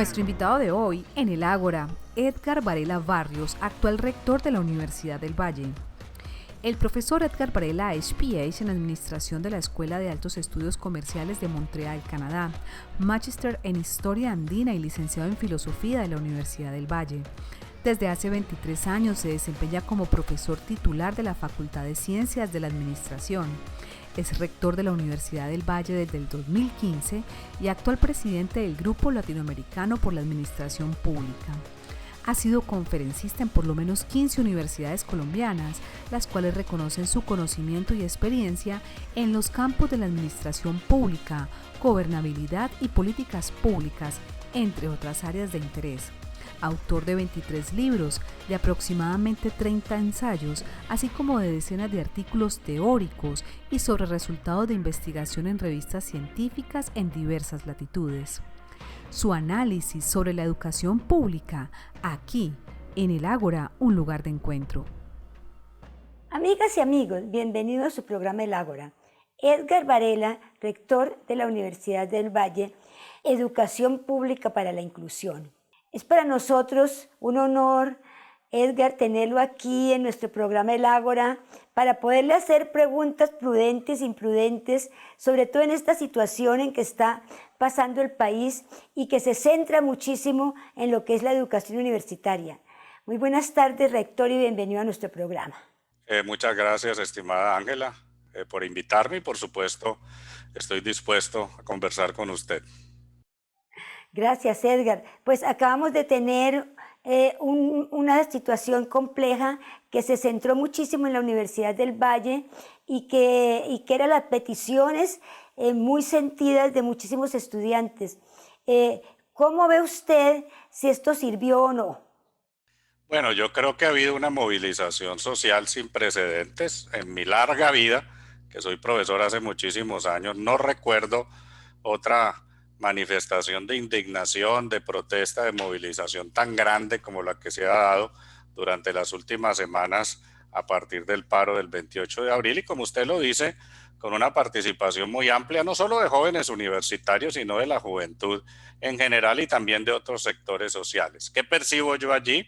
Nuestro invitado de hoy en el Ágora, Edgar Varela Barrios, actual rector de la Universidad del Valle. El profesor Edgar Varela es PhD en Administración de la Escuela de Altos Estudios Comerciales de Montreal, Canadá, Magister en Historia Andina y licenciado en Filosofía de la Universidad del Valle. Desde hace 23 años se desempeña como profesor titular de la Facultad de Ciencias de la Administración. Es rector de la Universidad del Valle desde el 2015 y actual presidente del Grupo Latinoamericano por la Administración Pública. Ha sido conferencista en por lo menos 15 universidades colombianas, las cuales reconocen su conocimiento y experiencia en los campos de la administración pública, gobernabilidad y políticas públicas, entre otras áreas de interés. Autor de 23 libros, de aproximadamente 30 ensayos, así como de decenas de artículos teóricos y sobre resultados de investigación en revistas científicas en diversas latitudes. Su análisis sobre la educación pública, aquí, en el Ágora, un lugar de encuentro. Amigas y amigos, bienvenidos a su programa El Ágora. Edgar Varela, rector de la Universidad del Valle, Educación Pública para la Inclusión. Es para nosotros un honor, Edgar, tenerlo aquí en nuestro programa El Ágora para poderle hacer preguntas prudentes e imprudentes, sobre todo en esta situación en que está pasando el país y que se centra muchísimo en lo que es la educación universitaria. Muy buenas tardes, rector, y bienvenido a nuestro programa. Muchas gracias, estimada Ángela, por invitarme y, por supuesto, estoy dispuesto a conversar con usted. Gracias, Edgar. Pues acabamos de tener una situación compleja que se centró muchísimo en la Universidad del Valle y que eran las peticiones muy sentidas de muchísimos estudiantes. ¿Cómo ve usted si esto sirvió o no? Bueno, yo creo que ha habido una movilización social sin precedentes en mi larga vida, que soy profesor hace muchísimos años. No recuerdo otra manifestación de indignación, de protesta, de movilización tan grande como la que se ha dado durante las últimas semanas a partir del paro del 28 de abril y, como usted lo dice, con una participación muy amplia, no solo de jóvenes universitarios, sino de la juventud en general y también de otros sectores sociales. ¿Qué percibo yo allí?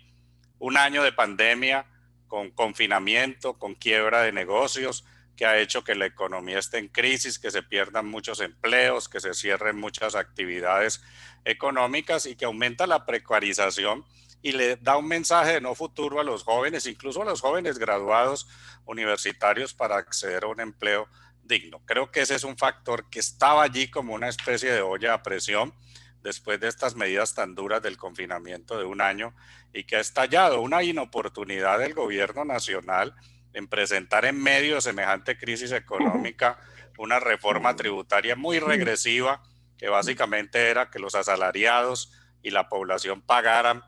Un año de pandemia, con confinamiento, con quiebra de negocios, que ha hecho que la economía esté en crisis, que se pierdan muchos empleos, que se cierren muchas actividades económicas y que aumenta la precarización y le da un mensaje de no futuro a los jóvenes, incluso a los jóvenes graduados universitarios, para acceder a un empleo digno. Creo que ese es un factor que estaba allí como una especie de olla a presión después de estas medidas tan duras del confinamiento de un año y que ha estallado una inoportunidad del gobierno nacional en presentar en medio de semejante crisis económica una reforma tributaria muy regresiva que básicamente era que los asalariados y la población pagaran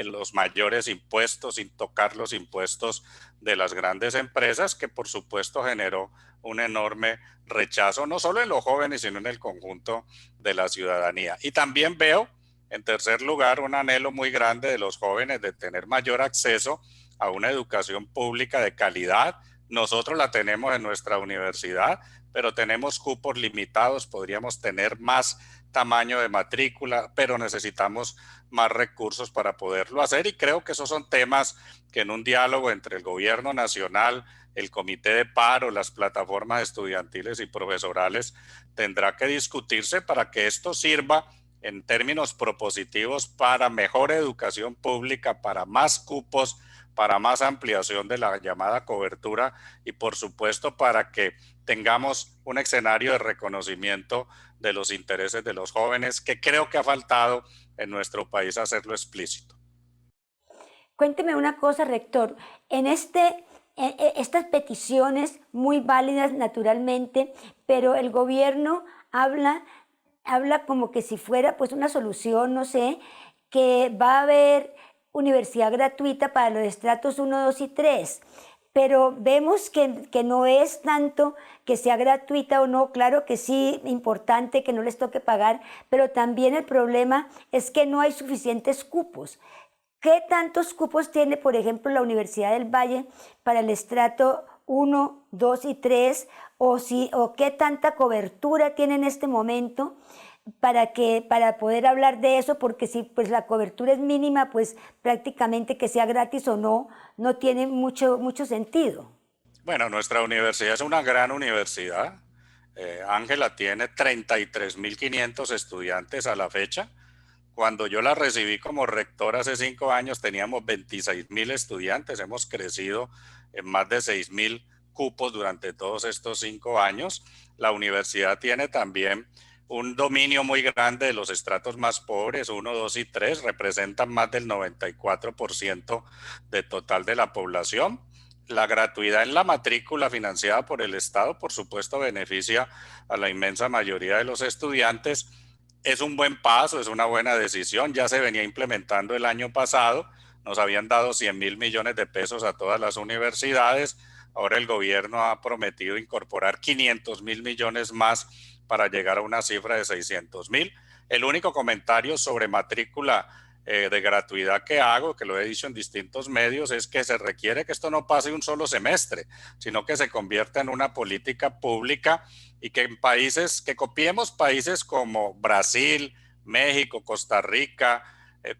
los mayores impuestos sin tocar los impuestos de las grandes empresas, que por supuesto generó un enorme rechazo, no solo en los jóvenes, sino en el conjunto de la ciudadanía. Y también veo, en tercer lugar, un anhelo muy grande de los jóvenes de tener mayor acceso a una educación pública de calidad. Nosotros la tenemos en nuestra universidad, pero tenemos cupos limitados, podríamos tener más tamaño de matrícula, pero necesitamos más recursos para poderlo hacer y creo que esos son temas que en un diálogo entre el gobierno nacional, el comité de paro, las plataformas estudiantiles y profesorales tendrá que discutirse para que esto sirva en términos propositivos para mejor educación pública, para más cupos, para más ampliación de la llamada cobertura y por supuesto para que tengamos un escenario de reconocimiento de los intereses de los jóvenes, que creo que ha faltado en nuestro país hacerlo explícito. Cuénteme una cosa, rector. En estas peticiones muy válidas naturalmente, pero el gobierno habla como que si fuera pues una solución, no sé, que va a haber universidad gratuita para los estratos 1, 2 y 3. Pero vemos que no es tanto que sea gratuita o no, claro que sí, importante que no les toque pagar, pero también el problema es que no hay suficientes cupos. ¿Qué tantos cupos tiene, por ejemplo, la Universidad del Valle para el estrato 1, 2 y 3? ¿O qué tanta cobertura tiene en este momento para poder hablar de eso, porque si pues la cobertura es mínima, pues prácticamente que sea gratis o no, no tiene mucho sentido. Bueno, nuestra universidad es una gran universidad. Ángela tiene 33.500 estudiantes a la fecha. Cuando yo la recibí como rector hace 5 años teníamos 26.000 estudiantes. Hemos crecido en más de 6.000 cupos durante todos estos 5 años. La universidad tiene también un dominio muy grande de los estratos más pobres, 1, 2 y 3, representan más del 94% del total de la población. La gratuidad en la matrícula financiada por el Estado, por supuesto, beneficia a la inmensa mayoría de los estudiantes. Es un buen paso, es una buena decisión. Ya se venía implementando el año pasado. Nos habían dado 100.000 millones de pesos a todas las universidades. Ahora el gobierno ha prometido incorporar 500.000 millones más para llegar a una cifra de 600.000. El único comentario sobre matrícula de gratuidad que hago, que lo he dicho en distintos medios, es que se requiere que esto no pase un solo semestre, sino que se convierta en una política pública y que en países, que copiemos países como Brasil, México, Costa Rica,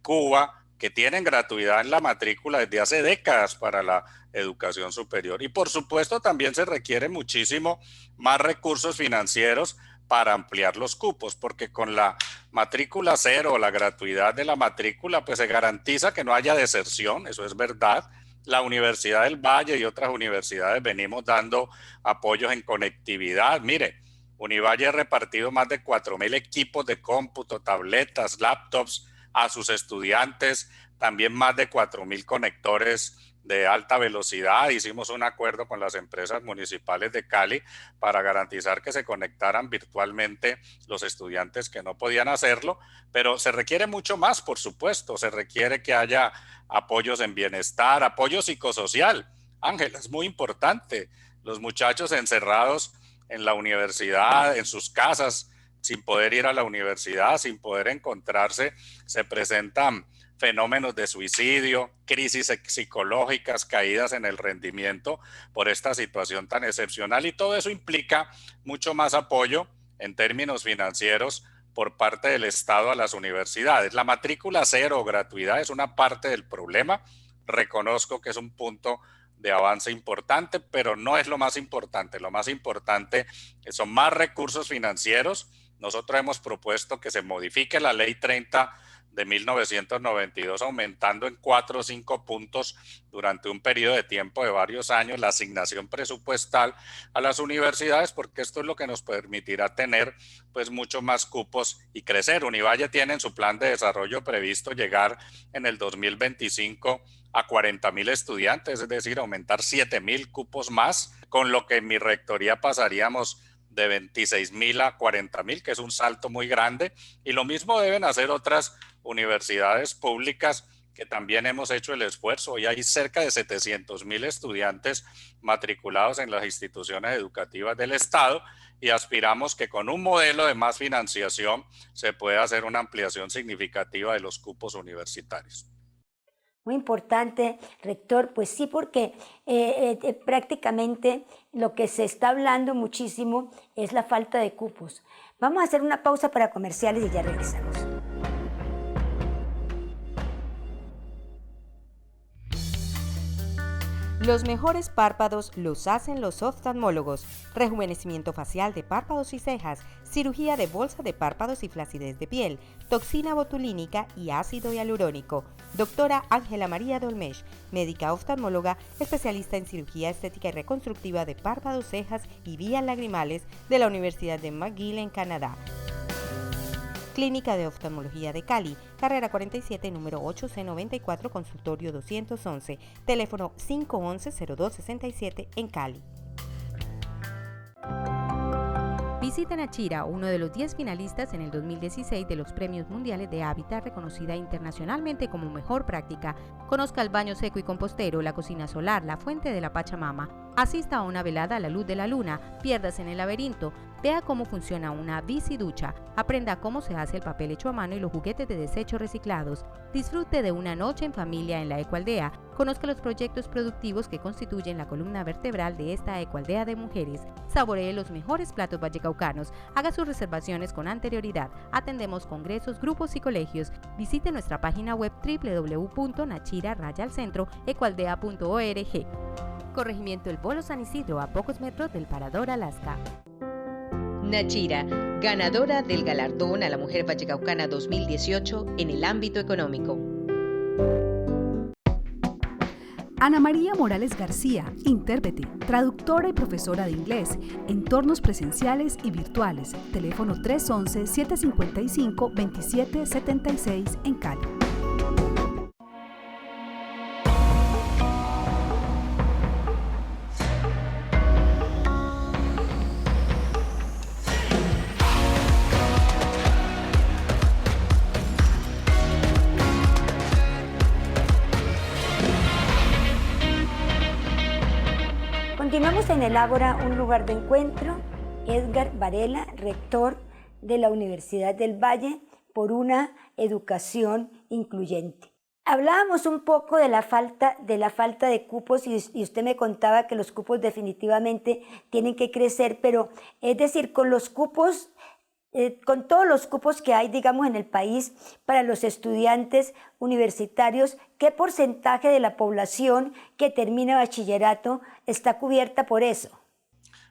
Cuba, que tienen gratuidad en la matrícula desde hace décadas para la educación superior. Y por supuesto también se requiere muchísimo más recursos financieros para ampliar los cupos, porque con la matrícula cero, la gratuidad de la matrícula, pues se garantiza que no haya deserción, eso es verdad. La Universidad del Valle y otras universidades venimos dando apoyos en conectividad. Mire, Univalle ha repartido más de 4.000 equipos de cómputo, tabletas, laptops a sus estudiantes, también más de 4.000 conectores de alta velocidad. Hicimos un acuerdo con las empresas municipales de Cali para garantizar que se conectaran virtualmente los estudiantes que no podían hacerlo, pero se requiere mucho más, por supuesto. Se requiere que haya apoyos en bienestar, apoyo psicosocial. Ángela, es muy importante. Los muchachos encerrados en la universidad, en sus casas, sin poder ir a la universidad, sin poder encontrarse, se presentan fenómenos de suicidio, crisis psicológicas, caídas en el rendimiento por esta situación tan excepcional, y todo eso implica mucho más apoyo en términos financieros por parte del Estado a las universidades. La matrícula cero o gratuidad es una parte del problema. Reconozco que es un punto de avance importante, pero no es lo más importante. Lo más importante son más recursos financieros. Nosotros hemos propuesto que se modifique la Ley 30 de 1992, aumentando en 4 o 5 puntos durante un periodo de tiempo de varios años la asignación presupuestal a las universidades, porque esto es lo que nos permitirá tener pues mucho más cupos y crecer. Univalle tiene en su plan de desarrollo previsto llegar en el 2025 a 40.000 estudiantes, es decir, aumentar 7.000 cupos más, con lo que en mi rectoría pasaríamos de 26.000 a 40.000, que es un salto muy grande, y lo mismo deben hacer otras universidades públicas que también hemos hecho el esfuerzo. Hoy hay cerca de 700.000 estudiantes matriculados en las instituciones educativas del Estado y aspiramos que con un modelo de más financiación se pueda hacer una ampliación significativa de los cupos universitarios. Muy importante, rector, pues sí, porque prácticamente lo que se está hablando muchísimo es la falta de cupos. Vamos a hacer una pausa para comerciales y ya regresamos. Los mejores párpados los hacen los oftalmólogos. Rejuvenecimiento facial de párpados y cejas, cirugía de bolsa de párpados y flacidez de piel, toxina botulínica y ácido hialurónico. Doctora Ángela María Dolmesh, médica oftalmóloga, especialista en cirugía estética y reconstructiva de párpados, cejas y vías lagrimales de la Universidad de McGill en Canadá. Clínica de Oftalmología de Cali, carrera 47, número 8C94, consultorio 211, teléfono 511-0267 en Cali. Visiten a Chira, uno de los 10 finalistas en el 2016 de los Premios Mundiales de Hábitat, reconocida internacionalmente como mejor práctica. Conozca el baño seco y compostero, la cocina solar, la fuente de la Pachamama. Asista a una velada a la luz de la luna, piérdase en el laberinto, vea cómo funciona una biciducha, aprenda cómo se hace el papel hecho a mano y los juguetes de desechos reciclados, disfrute de una noche en familia en la Ecoaldea, conozca los proyectos productivos que constituyen la columna vertebral de esta Ecoaldea de mujeres, saboree los mejores platos vallecaucanos, haga sus reservaciones con anterioridad, atendemos congresos, grupos y colegios, visite nuestra página web www.nachira-ecoaldea.org. Corregimiento El Bolo San Isidro, a pocos metros del Parador Alaska. Nachira, ganadora del galardón a la mujer vallecaucana 2018 en el ámbito económico. Ana María Morales García, intérprete, traductora y profesora de inglés, entornos presenciales y virtuales, teléfono 311-755-2776 en Cali. Continuamos en el Ágora, un lugar de encuentro. Edgar Varela, rector de la Universidad del Valle, por una educación incluyente. Hablábamos un poco de la falta de cupos y usted me contaba que los cupos definitivamente tienen que crecer, pero es decir, con los cupos, con todos los cupos que hay, digamos, en el país para los estudiantes universitarios, ¿qué porcentaje de la población que termina bachillerato está cubierta por eso?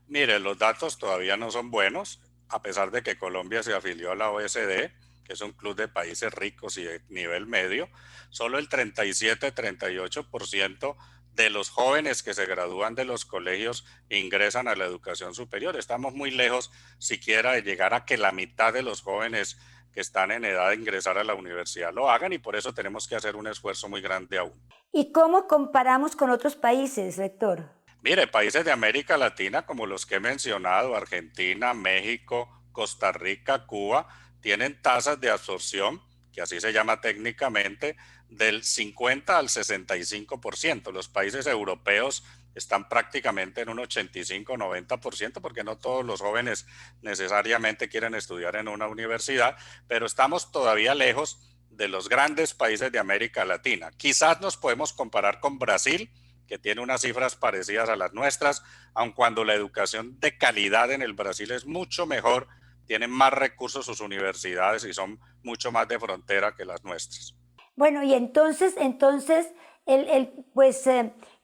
Mire, los datos todavía no son buenos, a pesar de que Colombia se afilió a la OECD, que es un club de países ricos y de nivel medio. Solo el 37-38% de los jóvenes que se gradúan de los colegios ingresan a la educación superior. Estamos muy lejos siquiera de llegar a que la mitad de los jóvenes que están en edad de ingresar a la universidad lo hagan, y por eso tenemos que hacer un esfuerzo muy grande aún. ¿Y cómo comparamos con otros países, rector? Mire, países de América Latina como los que he mencionado, Argentina, México, Costa Rica, Cuba, tienen tasas de absorción, que así se llama técnicamente, del 50 al 65%. Los países europeos están prácticamente en un 85-90%, porque no todos los jóvenes necesariamente quieren estudiar en una universidad, pero estamos todavía lejos de los grandes países de América Latina. Quizás nos podemos comparar con Brasil, que tiene unas cifras parecidas a las nuestras, aun cuando la educación de calidad en el Brasil es mucho mejor, tienen más recursos sus universidades y son mucho más de frontera que las nuestras. Bueno, y entonces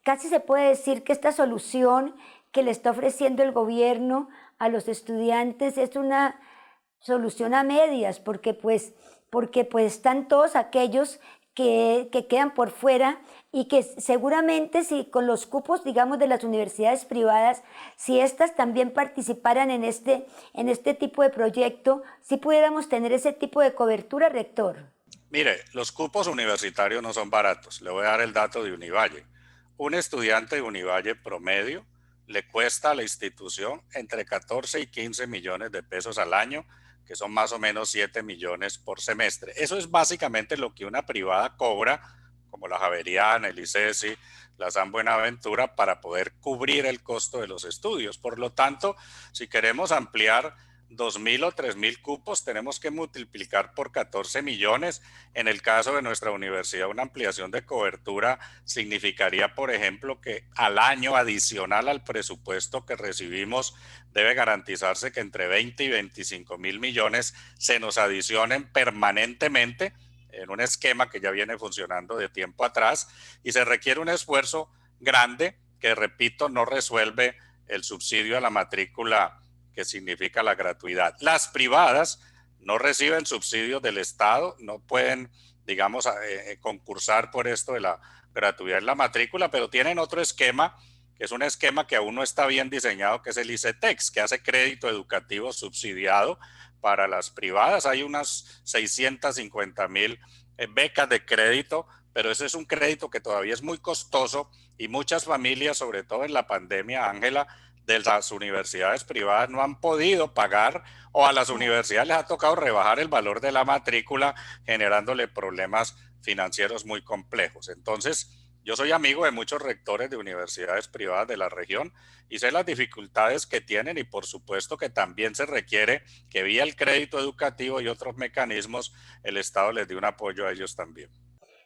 casi se puede decir que esta solución que le está ofreciendo el gobierno a los estudiantes es una solución a medias, porque están todos aquellos que quedan por fuera y que seguramente si con los cupos, digamos, de las universidades privadas, si estas también participaran en este tipo de proyecto, si pudiéramos tener ese tipo de cobertura, rector. Mire, los cupos universitarios no son baratos. Le voy a dar el dato de Univalle. Un estudiante de Univalle promedio le cuesta a la institución entre 14 y 15 millones de pesos al año, que son más o menos 7 millones por semestre. Eso es básicamente lo que una privada cobra, como la Javeriana, el ICESI, la San Buenaventura, para poder cubrir el costo de los estudios. Por lo tanto, si queremos ampliar 2.000 o 3.000 cupos, tenemos que multiplicar por 14 millones. En el caso de nuestra universidad, una ampliación de cobertura significaría, por ejemplo, que al año adicional al presupuesto que recibimos, debe garantizarse que entre 20 y 25.000 millones se nos adicionen permanentemente en un esquema que ya viene funcionando de tiempo atrás, y se requiere un esfuerzo grande que, repito, no resuelve el subsidio a la matrícula, que significa la gratuidad. Las privadas no reciben subsidios del Estado, no pueden, digamos, concursar por esto de la gratuidad en la matrícula, pero tienen otro esquema, que es un esquema que aún no está bien diseñado, que es el ICETEX, que hace crédito educativo subsidiado para las privadas. Hay unas 650.000 becas de crédito, pero ese es un crédito que todavía es muy costoso, y muchas familias, sobre todo en la pandemia, Ángela, de las universidades privadas no han podido pagar, o a las universidades les ha tocado rebajar el valor de la matrícula, generándole problemas financieros muy complejos. Entonces, Yo soy amigo de muchos rectores de universidades privadas de la región y sé las dificultades que tienen y por supuesto que también se requiere que vía el crédito educativo y otros mecanismos el Estado les dé un apoyo a ellos también.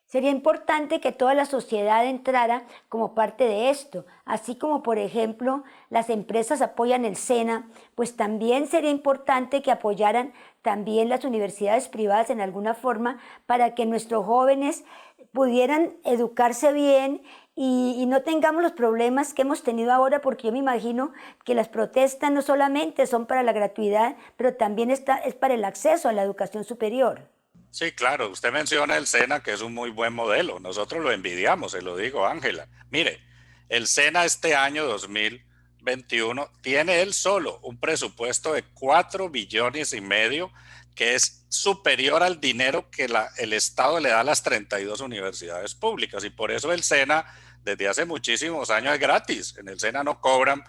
Sería importante que toda la sociedad entrara como parte de esto, así como por ejemplo las empresas apoyan el SENA, pues también sería importante que apoyaran también las universidades privadas en alguna forma para que nuestros jóvenes pudieran educarse bien y no tengamos los problemas que hemos tenido ahora, porque yo me imagino que las protestas no solamente son para la gratuidad, pero también es para el acceso a la educación superior. Sí, claro, usted menciona el SENA, que es un muy buen modelo. Nosotros lo envidiamos, se lo digo, Ángela. Mire, el SENA este año 2021 tiene él solo un presupuesto de 4,5 billones, que es superior al dinero que el Estado le da a las 32 universidades públicas. Y por eso el SENA, desde hace muchísimos años, es gratis. En el SENA no cobran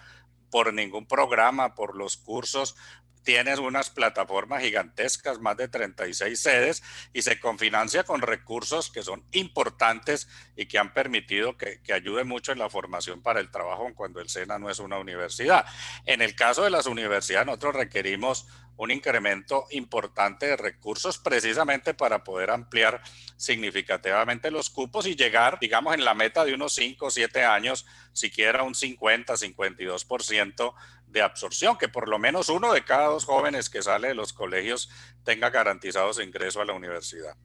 por ningún programa, por los cursos. Tienes unas plataformas gigantescas, más de 36 sedes, y se confinancia con recursos que son importantes y que han permitido que ayude mucho en la formación para el trabajo cuando el SENA no es una universidad. En el caso de las universidades, nosotros requerimos un incremento importante de recursos precisamente para poder ampliar significativamente los cupos y llegar, digamos, en la meta de unos 5 o 7 años, siquiera un 50-52% de absorción, que por lo menos uno de cada 2 jóvenes que sale de los colegios tenga garantizado su ingreso a la universidad.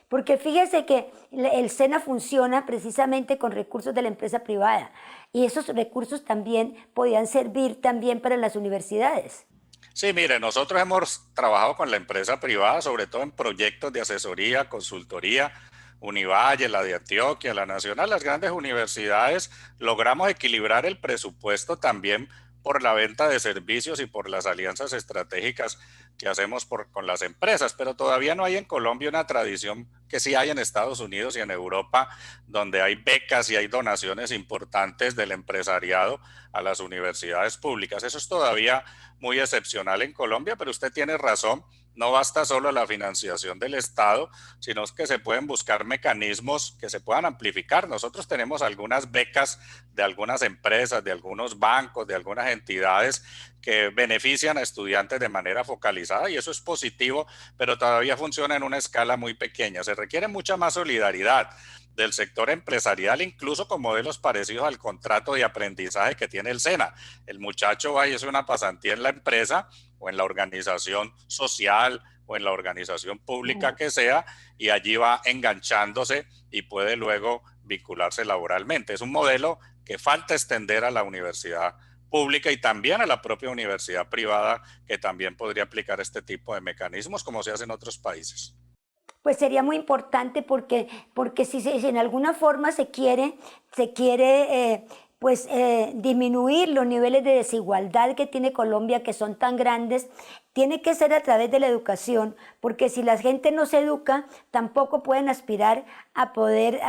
Porque fíjese que el SENA funciona precisamente con recursos de la empresa privada y esos recursos también podían servir también para las universidades. Sí, mire, nosotros hemos trabajado con la empresa privada, sobre todo en proyectos de asesoría, consultoría, Univalle, la de Antioquia, la Nacional, las grandes universidades, logramos equilibrar el presupuesto también por la venta de servicios y por las alianzas estratégicas que hacemos con las empresas, pero todavía no hay en Colombia una tradición que sí hay en Estados Unidos y en Europa, donde hay becas y hay donaciones importantes del empresariado a las universidades públicas. Eso es todavía muy excepcional en Colombia, pero usted tiene razón. No basta solo la financiación del Estado, sino que se pueden buscar mecanismos que se puedan amplificar. Nosotros tenemos algunas becas de algunas empresas, de algunos bancos, de algunas entidades que benefician a estudiantes de manera focalizada y eso es positivo, pero todavía funciona en una escala muy pequeña. Se requiere mucha más solidaridad del sector empresarial, incluso con modelos parecidos al contrato de aprendizaje que tiene el SENA. El muchacho va y hace una pasantía en la empresa o en la organización social o en la organización pública que sea, y allí va enganchándose y puede luego vincularse laboralmente. Es un modelo que falta extender a la universidad pública y también a la propia universidad privada, que también podría aplicar este tipo de mecanismos como se hace en otros países. Pues sería muy importante porque si en alguna forma se quiere disminuir los niveles de desigualdad que tiene Colombia, que son tan grandes, tiene que ser a través de la educación, porque si la gente no se educa, tampoco pueden aspirar a poder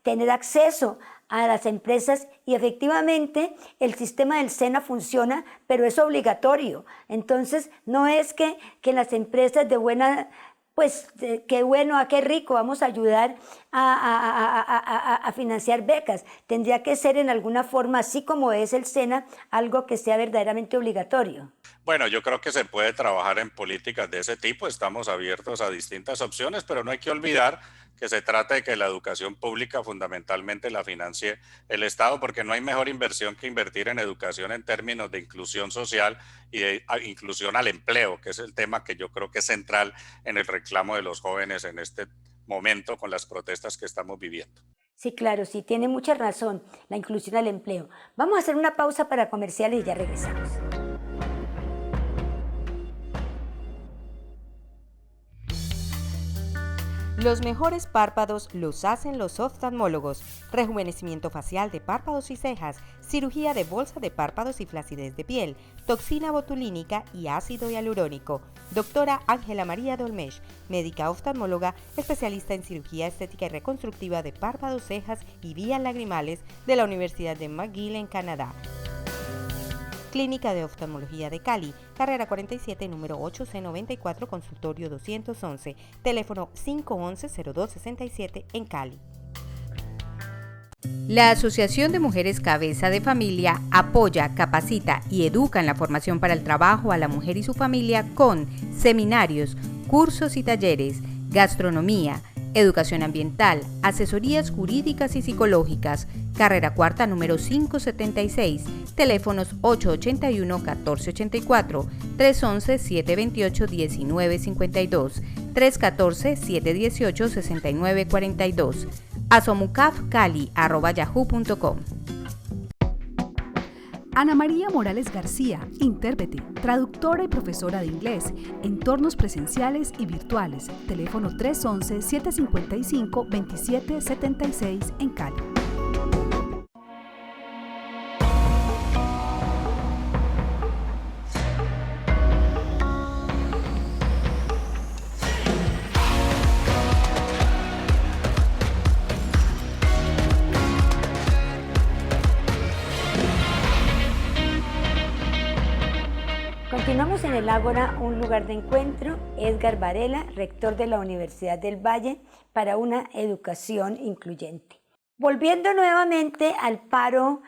tener acceso a las empresas, y efectivamente el sistema del SENA funciona, pero es obligatorio. Entonces no es que las empresas de buena... Pues qué bueno, qué rico, vamos a ayudar a financiar becas. Tendría que ser en alguna forma, así como es el SENA, algo que sea verdaderamente obligatorio. Bueno, yo creo que se puede trabajar en políticas de ese tipo, estamos abiertos a distintas opciones, pero no hay que olvidar que se trata de que la educación pública fundamentalmente la financie el Estado, porque no hay mejor inversión que invertir en educación en términos de inclusión social y de inclusión al empleo, que es el tema que yo creo que es central en el reclamo de los jóvenes en este momento con las protestas que estamos viviendo. Sí, claro, sí, tiene mucha razón, la inclusión al empleo. Vamos a hacer una pausa para comerciales y ya regresamos. Los mejores párpados los hacen los oftalmólogos. Rejuvenecimiento facial de párpados y cejas, cirugía de bolsa de párpados y flacidez de piel, toxina botulínica y ácido hialurónico. Doctora Ángela María Dolmesh, médica oftalmóloga, especialista en cirugía estética y reconstructiva de párpados, cejas y vías lagrimales de la Universidad de McGill en Canadá. Clínica de Oftalmología de Cali, carrera 47, número 8C94, consultorio 211, teléfono 511-0267 en Cali. La Asociación de Mujeres Cabeza de Familia apoya, capacita y educa en la formación para el trabajo a la mujer y su familia con seminarios, cursos y talleres, gastronomía, educación ambiental, asesorías jurídicas y psicológicas. Carrera Cuarta número 576, teléfonos 881-1484, 311-728-1952, 314-718-6942, asomucafcali@yahoo.com. Ana María Morales García, intérprete, traductora y profesora de inglés, entornos presenciales y virtuales, teléfono 311-755-2776 en Cali. Continuamos en el Ágora, un lugar de encuentro. Edgar Varela, rector de la Universidad del Valle, para una educación incluyente. Volviendo nuevamente al paro,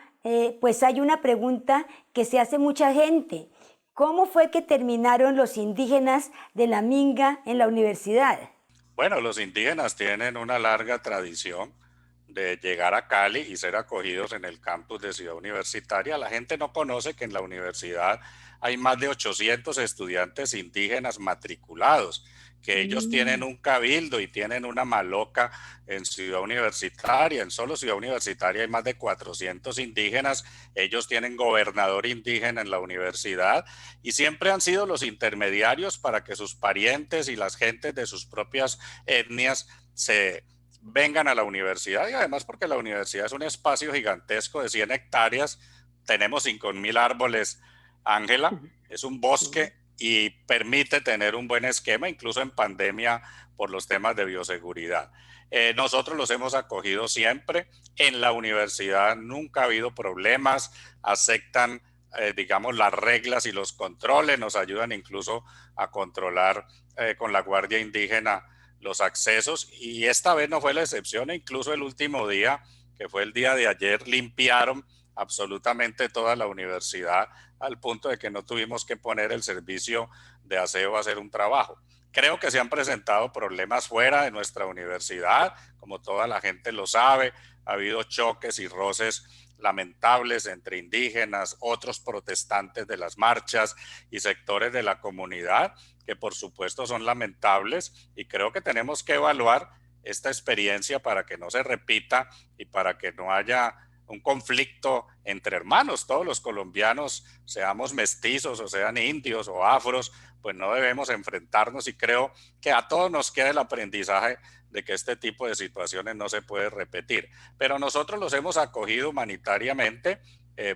pues hay una pregunta que se hace mucha gente. ¿Cómo fue que terminaron los indígenas de la Minga en la universidad? Bueno, los indígenas tienen una larga tradición de llegar a Cali y ser acogidos en el campus de Ciudad Universitaria. La gente no conoce que en la universidad hay más de 800 estudiantes indígenas matriculados, que ellos tienen un cabildo y tienen una maloca en Ciudad Universitaria. En solo Ciudad Universitaria hay más de 400 indígenas. Ellos tienen gobernador indígena en la universidad y siempre han sido los intermediarios para que sus parientes y las gentes de sus propias etnias se vengan a la universidad, y además porque la universidad es un espacio gigantesco de 100 hectáreas, tenemos 5.000 árboles, Ángela, es un bosque y permite tener un buen esquema, incluso en pandemia por los temas de bioseguridad. Nosotros los hemos acogido siempre, en la universidad nunca ha habido problemas, aceptan digamos las reglas y los controles, nos ayudan incluso a controlar con la Guardia Indígena los accesos, y esta vez no fue la excepción. Incluso el último día, que fue el día de ayer, limpiaron absolutamente toda la universidad al punto de que no tuvimos que poner el servicio de aseo a hacer un trabajo. Creo que se han presentado problemas fuera de nuestra universidad, como toda la gente lo sabe. Ha habido choques y roces lamentables entre indígenas, otros protestantes de las marchas y sectores de la comunidad, que por supuesto son lamentables, y creo que tenemos que evaluar esta experiencia para que no se repita y para que no haya un conflicto entre hermanos. Todos los colombianos, seamos mestizos o sean indios o afros, pues no debemos enfrentarnos, y creo que a todos nos queda el aprendizaje de que este tipo de situaciones no se puede repetir. Pero nosotros los hemos acogido humanitariamente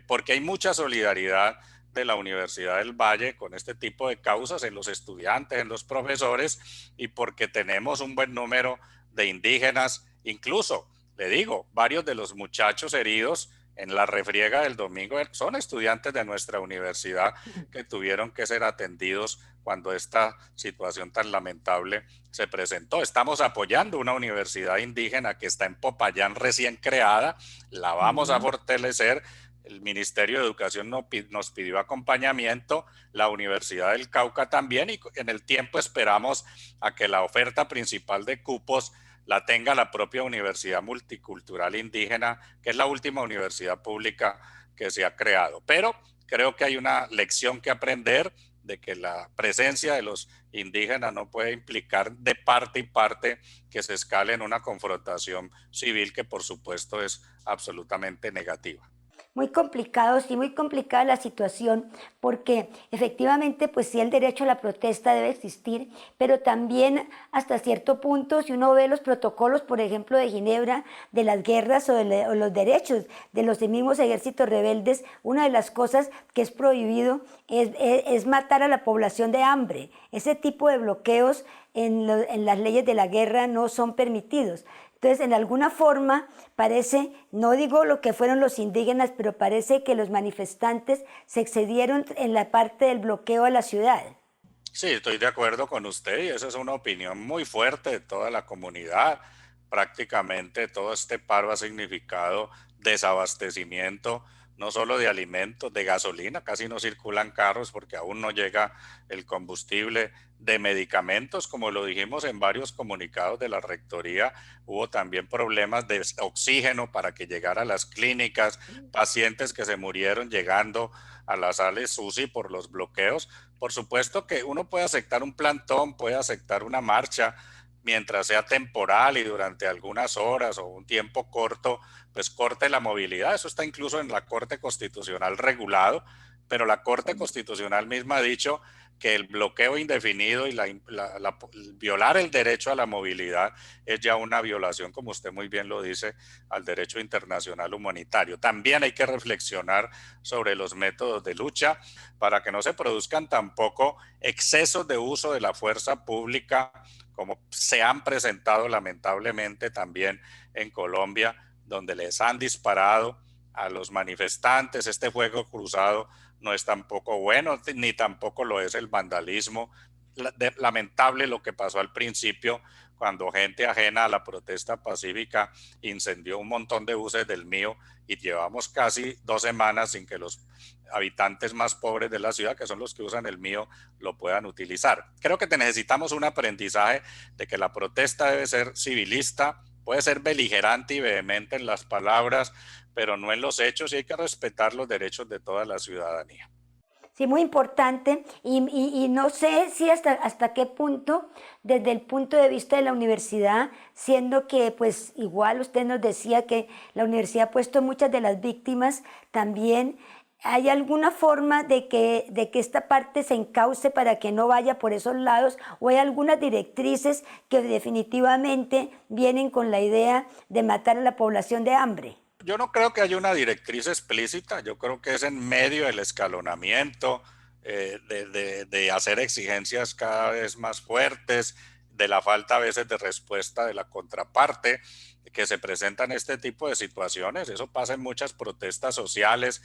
porque hay mucha solidaridad de la Universidad del Valle con este tipo de causas en los estudiantes, en los profesores, y porque tenemos un buen número de indígenas. Incluso, le digo, varios de los muchachos heridos en la refriega del domingo son estudiantes de nuestra universidad que tuvieron que ser atendidos cuando esta situación tan lamentable se presentó. Estamos apoyando una universidad indígena que está en Popayán, recién creada, la vamos a fortalecer. El Ministerio de Educación nos pidió acompañamiento, la Universidad del Cauca también, y en el tiempo esperamos a que la oferta principal de cupos la tenga la propia Universidad Multicultural Indígena, que es la última universidad pública que se ha creado. Pero creo que hay una lección que aprender de que la presencia de los indígenas no puede implicar de parte y parte que se escale en una confrontación civil que por supuesto es absolutamente negativa. Muy complicado, sí, muy complicada la situación, porque efectivamente, pues sí, el derecho a la protesta debe existir, pero también hasta cierto punto, si uno ve los protocolos, por ejemplo, de Ginebra, de las guerras o los derechos de los mismos ejércitos rebeldes, una de las cosas que es prohibido es matar a la población de hambre. Ese tipo de bloqueos en las leyes de la guerra no son permitidos. Entonces, en alguna forma, parece, no digo lo que fueron los indígenas, pero parece que los manifestantes se excedieron en la parte del bloqueo a la ciudad. Sí, estoy de acuerdo con usted, y esa es una opinión muy fuerte de toda la comunidad. prácticamente todo este paro ha significado desabastecimiento, no solo de alimentos, de gasolina, casi no circulan carros porque aún no llega el combustible, de medicamentos, como lo dijimos en varios comunicados de la rectoría, hubo también problemas de oxígeno para que llegara a las clínicas, pacientes que se murieron llegando a las sales UCI por los bloqueos. Por supuesto que uno puede aceptar un plantón, puede aceptar una marcha, mientras sea temporal y durante algunas horas o un tiempo corto, pues corte la movilidad. Eso está incluso en la Corte Constitucional regulado, pero la Corte Constitucional misma ha dicho que el bloqueo indefinido y violar el derecho a la movilidad es ya una violación, como usted muy bien lo dice, al derecho internacional humanitario. También hay que reflexionar sobre los métodos de lucha para que no se produzcan tampoco excesos de uso de la fuerza pública, como se han presentado lamentablemente también en Colombia, donde les han disparado a los manifestantes. Este fuego cruzado no es tampoco bueno, ni tampoco lo es el vandalismo. Lamentable lo que pasó al principio, cuando gente ajena a la protesta pacífica incendió un montón de buses del Mío, y llevamos casi 2 semanas sin que los habitantes más pobres de la ciudad, que son los que usan el Mío, lo puedan utilizar. Creo que necesitamos un aprendizaje de que la protesta debe ser civilista, puede ser beligerante y vehemente en las palabras, pero no en los hechos, y hay que respetar los derechos de toda la ciudadanía. Sí, muy importante y no sé si hasta qué punto, desde el punto de vista de la universidad, siendo que pues igual usted nos decía que la universidad ha puesto muchas de las víctimas, también hay alguna forma de que esta parte se encauce para que no vaya por esos lados, o hay algunas directrices que definitivamente vienen con la idea de matar a la población de hambre. Yo no creo que haya una directriz explícita, yo creo que es en medio del escalonamiento, de hacer exigencias cada vez más fuertes, de la falta a veces de respuesta de la contraparte, que se presentan este tipo de situaciones. Eso pasa en muchas protestas sociales,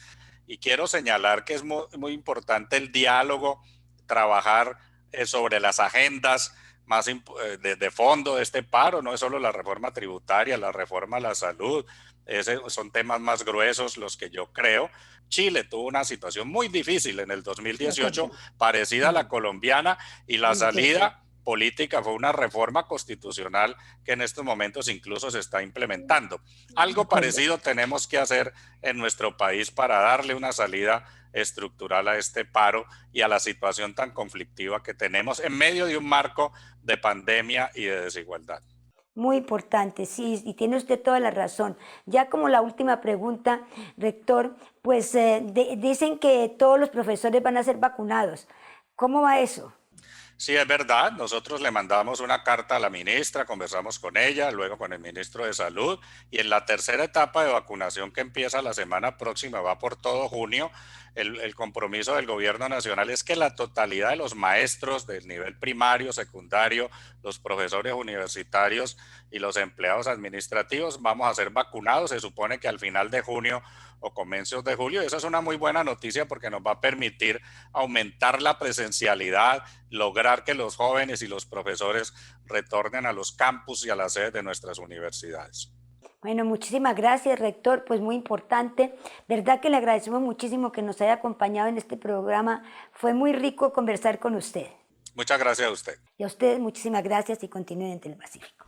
y quiero señalar que es muy importante el diálogo, trabajar sobre las agendas más de fondo de este paro. No es solo la reforma tributaria, la reforma a la salud, son temas más gruesos los que yo creo. Chile tuvo una situación muy difícil en el 2018, parecida a la colombiana, y la salida política fue una reforma constitucional que en estos momentos incluso se está implementando. Algo parecido tenemos que hacer en nuestro país para darle una salida estructural a este paro y a la situación tan conflictiva que tenemos en medio de un marco de pandemia y de desigualdad. Muy importante, sí, y tiene usted toda la razón. Ya como la última pregunta, rector, pues dicen que todos los profesores van a ser vacunados. ¿Cómo va eso? Sí, es verdad. Nosotros le mandamos una carta a la ministra, conversamos con ella, luego con el ministro de Salud, y en la tercera etapa de vacunación, que empieza la semana próxima, va por todo junio. El compromiso del gobierno nacional es que la totalidad de los maestros del nivel primario, secundario, los profesores universitarios y los empleados administrativos vamos a ser vacunados. Se supone que al final de junio o comienzos de julio. Esa es una muy buena noticia porque nos va a permitir aumentar la presencialidad, lograr que los jóvenes y los profesores retornen a los campus y a las sedes de nuestras universidades. Bueno, muchísimas gracias, rector, pues muy importante. Verdad que le agradecemos muchísimo que nos haya acompañado en este programa. Fue muy rico conversar con usted. Muchas gracias a usted. Y a ustedes muchísimas gracias y continúen en Telepacífico.